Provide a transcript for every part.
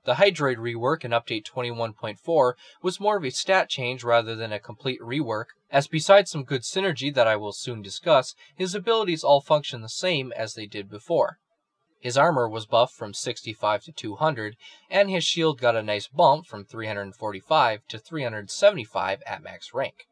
The Hydroid Rework in Update 21.4 was more of a stat change rather than a complete rework, as besides some good synergy that I will soon discuss, his abilities all function the same as they did before. His armor was buffed from 65 to 200, and his shield got a nice bump from 345 to 375 at max rank.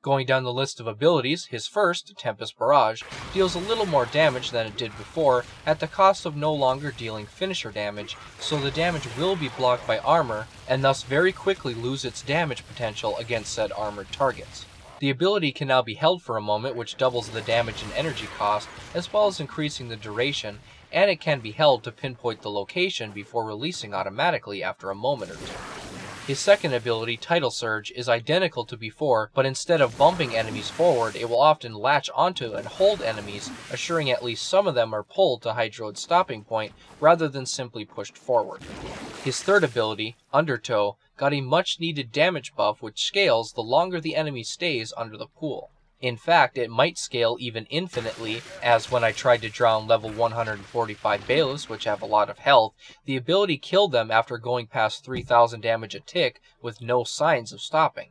Going down the list of abilities, his first, Tempest Barrage, deals a little more damage than it did before at the cost of no longer dealing finisher damage, so the damage will be blocked by armor and thus very quickly lose its damage potential against said armored targets. The ability can now be held for a moment, which doubles the damage and energy cost as well as increasing the duration, and it can be held to pinpoint the location before releasing automatically after a moment or two. His second ability, Tidal Surge, is identical to before, but instead of bumping enemies forward, it will often latch onto and hold enemies, assuring at least some of them are pulled to Hydroid's stopping point rather than simply pushed forward. His third ability, Undertow, got a much needed damage buff which scales the longer the enemy stays under the pool. In fact, it might scale even infinitely, as when I tried to drown level 145 bailiffs, which have a lot of health, the ability killed them after going past 3000 damage a tick with no signs of stopping.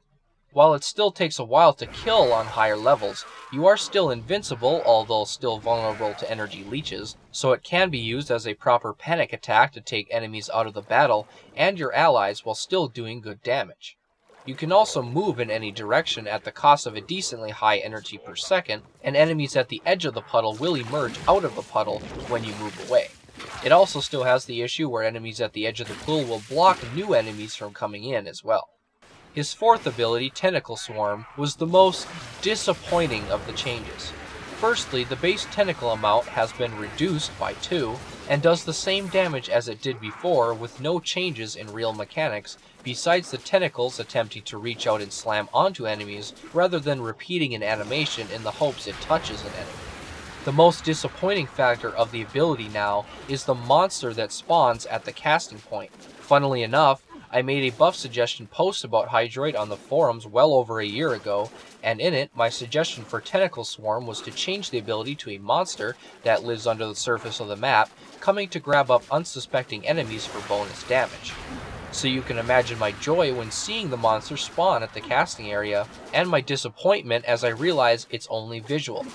While it still takes a while to kill on higher levels, you are still invincible, although still vulnerable to energy leeches, so it can be used as a proper panic attack to take enemies out of the battle and your allies while still doing good damage. You can also move in any direction at the cost of a decently high energy per second, and enemies at the edge of the puddle will emerge out of the puddle when you move away. It also still has the issue where enemies at the edge of the pool will block new enemies from coming in as well. His fourth ability, Tentacle Swarm, was the most disappointing of the changes. Firstly, the base tentacle amount has been reduced by 2, and does the same damage as it did before with no changes in real mechanics, besides the tentacles attempting to reach out and slam onto enemies rather than repeating an animation in the hopes it touches an enemy. The most disappointing factor of the ability now is the monster that spawns at the casting point. Funnily enough, I made a buff suggestion post about Hydroid on the forums well over a year ago, and in it, my suggestion for Tentacle Swarm was to change the ability to a monster that lives under the surface of the map, coming to grab up unsuspecting enemies for bonus damage. So you can imagine my joy when seeing the monster spawn at the casting area, and my disappointment as I realize it's only visual.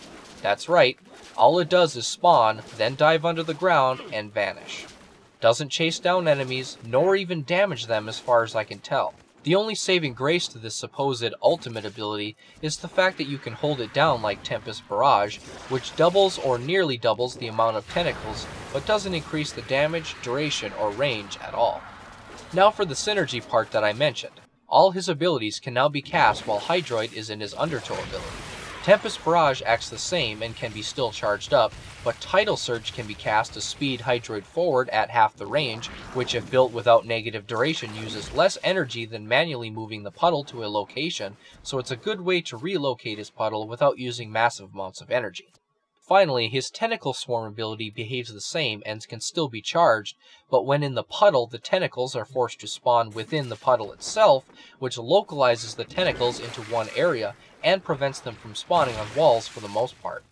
That's right, all it does is spawn, then dive under the ground, and vanish. Doesn't chase down enemies, nor even damage them as far as I can tell. The only saving grace to this supposed ultimate ability is the fact that you can hold it down like Tempest Barrage, which doubles or nearly doubles the amount of tentacles, but doesn't increase the damage, duration, or range at all. Now for the synergy part that I mentioned. All his abilities can now be cast while Hydroid is in his Undertow ability. Tempest Barrage acts the same and can be still charged up, but Tidal Surge can be cast to speed Hydroid forward at half the range, which if built without negative duration uses less energy than manually moving the puddle to a location, so it's a good way to relocate his puddle without using massive amounts of energy. Finally, his Tentacle Swarm ability behaves the same and can still be charged, but when in the puddle, the tentacles are forced to spawn within the puddle itself, which localizes the tentacles into one area and prevents them from spawning on walls for the most part.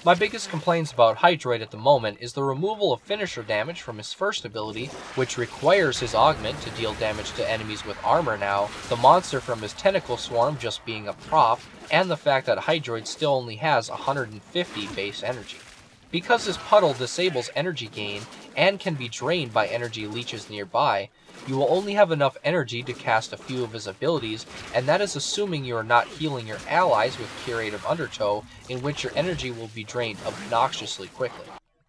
My biggest complaints about Hydroid at the moment is the removal of finisher damage from his first ability, which requires his augment to deal damage to enemies with armor now, the monster from his Tentacle Swarm just being a prop, and the fact that Hydroid still only has 150 base energy. Because his puddle disables energy gain and can be drained by energy leeches nearby, you will only have enough energy to cast a few of his abilities, and that is assuming you are not healing your allies with Curative Undertow, in which your energy will be drained obnoxiously quickly.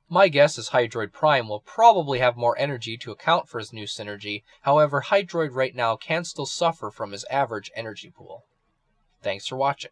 My guess is Hydroid Prime will probably have more energy to account for his new synergy, however Hydroid right now can still suffer from his average energy pool. Thanks for watching.